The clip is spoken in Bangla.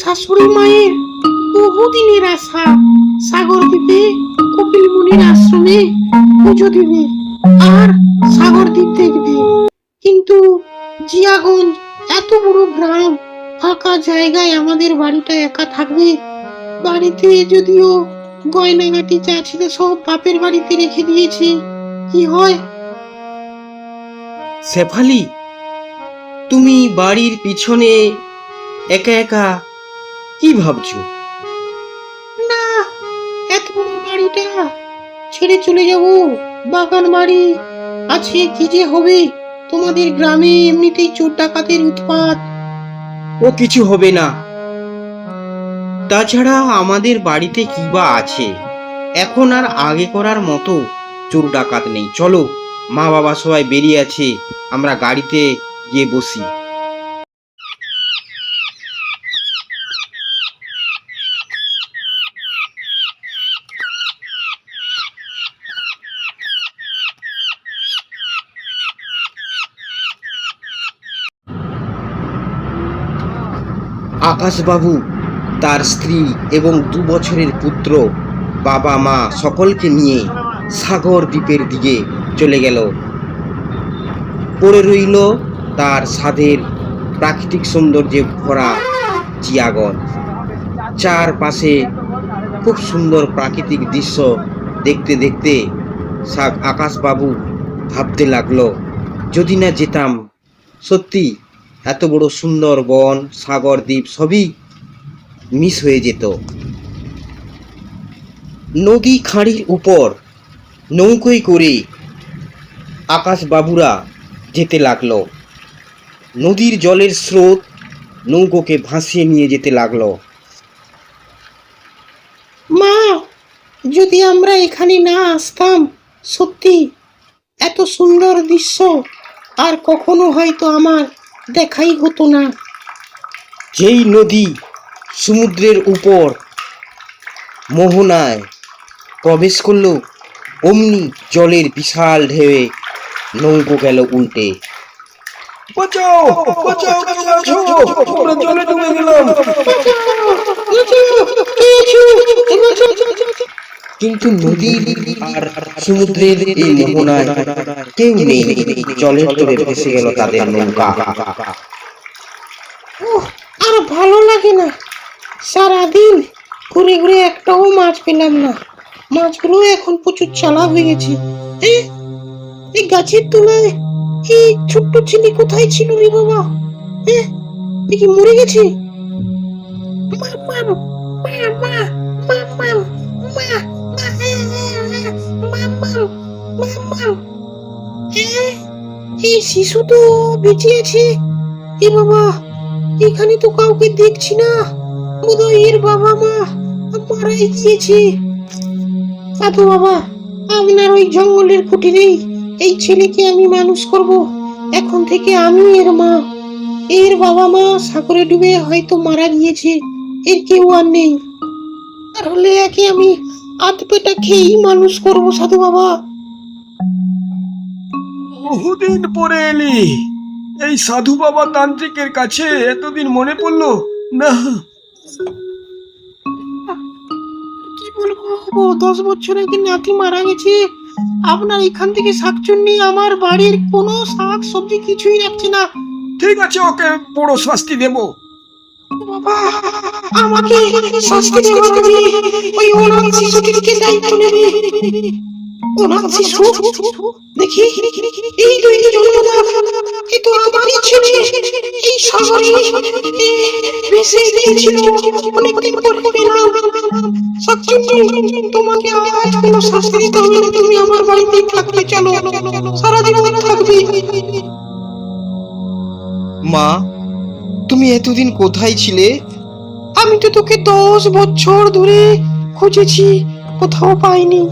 শাশুড়ি মায়ের বহুদিনের আশা সাগর দ্বীপে কপিল মুনির আশ্রমে পুজো দিবে আর সাগর দ্বীপ দেখবে। কিন্তু জিয়াগঞ্জ এত বড় গ্রাম, ফাঁকা জায়গায় আমাদের বাড়িটা একা থাকবে। বাড়িতে যদিও গয়নাগাটি যা ছিল সব বাপের বাড়িতে রেখে দিয়েছি, কি হয়? শেফালি, তুমি বাড়ির পিছনে একা একা কি ভাবছো? না, এত বড় বাড়িটা ছেড়ে চলে যাব। বাগান বাড়ি আছে, কি যে হবে। তোমাদের গ্রামে এমনিতেই চোর ডাকাতের উৎপাত। ও কিছু হবে না। তাছাড়া আমাদের বাড়িতে কি বা আছে? এখন আর আগে করার মতো চোর ডাকাত নেই। চলো, মা বাবা সবাই বেরিয়ে আছে, আমরা গাড়িতে গিয়ে বসি। আকাশবাবু তার স্ত্রী এবং 2 বছরের পুত্র, বাবা মা সকলকে নিয়ে সাগর দ্বীপের দিকে চলে গেল। পড়ে রইল তার স্বাদের প্রাকৃতিক সৌন্দর্যে ভরা জিয়াগঞ্জ। চারপাশে খুব সুন্দর প্রাকৃতিক দৃশ্য দেখতে দেখতে আকাশবাবু ভাবতে লাগলো, যদি না যেতাম, সত্যি এত বড় সুন্দর বন, সাগর দ্বীপ সবই মিস হয়ে যেত। নদী খাঁড়ির উপর নৌকোয় করে আকাশবাবুরা যেতে লাগলো। নদীর জলের স্রোত নৌকোকে ভাসিয়ে নিয়ে যেতে লাগলো। মা, যদি আমরা এখানে না আসতাম, সত্যি এত সুন্দর দৃশ্য আর কখনো হয়তো আমার দেখাই হতো না। যেই নদী সমুদ্রের উপর মোহনায় প্রবেশ করলো, অমনি জলের বিশাল ঢেউয়ে নৌকো গেল উল্টে। বাঁচাও, বাঁচাও, কে আছো? আমরা জলে ডুবে গেলাম। কিন্তু নদীর আর সমুদ্রের এই মোহনায় কেউ নেই। জলের তলে ভেসে গেল তাদের নৌকা। আর ভালো লাগে না, সারাদিন ঘুরে ঘুরে একটাও মাছ পেলাম না। মাছগুলো এখন প্রচুর চালাক হয়ে গেছে। এই গাছের তলায় এই ছোট্ট ছেলে কোথায় ছিল রে বাবা? এ কি মরে গেছে? মামাম, মামা, মামাম, মা, মামাম, মামাম। এই শিশু তো বেঁচে আছে। এ বাবা, এখানে তো কাউকে দেখছি না। বোধহয় এর বাবা মা মারাই গিয়েছে। সাধু বাবা, আপনার ওই জঙ্গলের কুটিরেই এই ছেলেকে আমি মানুষ করব। এখন থেকে আমি এর মা। এর বাবা মা সাগরে ডুবে হয়তো মারা গিয়েছে, এর কেউ আর নেই। তাহলে একে আমি আধ পেটা খেয়েই মানুষ করব সাধু বাবা। বহুদিন পরে এলি এই সাধু বাবা তান্ত্রিকের কাছে, এতদিন মনে পড়লো না? কি বলবো, 10 বছর আগে নাতি মারা গেছে। আপনার এখান থেকে শাকচুন্নি আমার বাড়ির কোনো শাক সবজি কিছুই রাখছে না। ঠিক আছে, ওকে বড় শাস্তি দেব। বাবা, আমাকে শাস্তি দেওয়া হবে। ওই অনাথ শিশুটিকে দায়িত্ব নেবে। অনাথ শিশু? দেখি, এই তো এই জন্মদান, এই তো আমারই ছেলে। এই সাগরে ভেসে গিয়েছিল, অনেকদিন পরে পেলাম। শাকচুন্নি, তোমাকে আজ কোনো শাস্তি দিতে হবে না। তুমি আমার বাড়িতেই থাকতে, চলো, সারা জীবন থাকবে। মা, তুমি এতদিন কোথায় ছিলে? আমি তো তোকে 10 বছর ধরে খুঁজেছি, কোথাও পাইনি।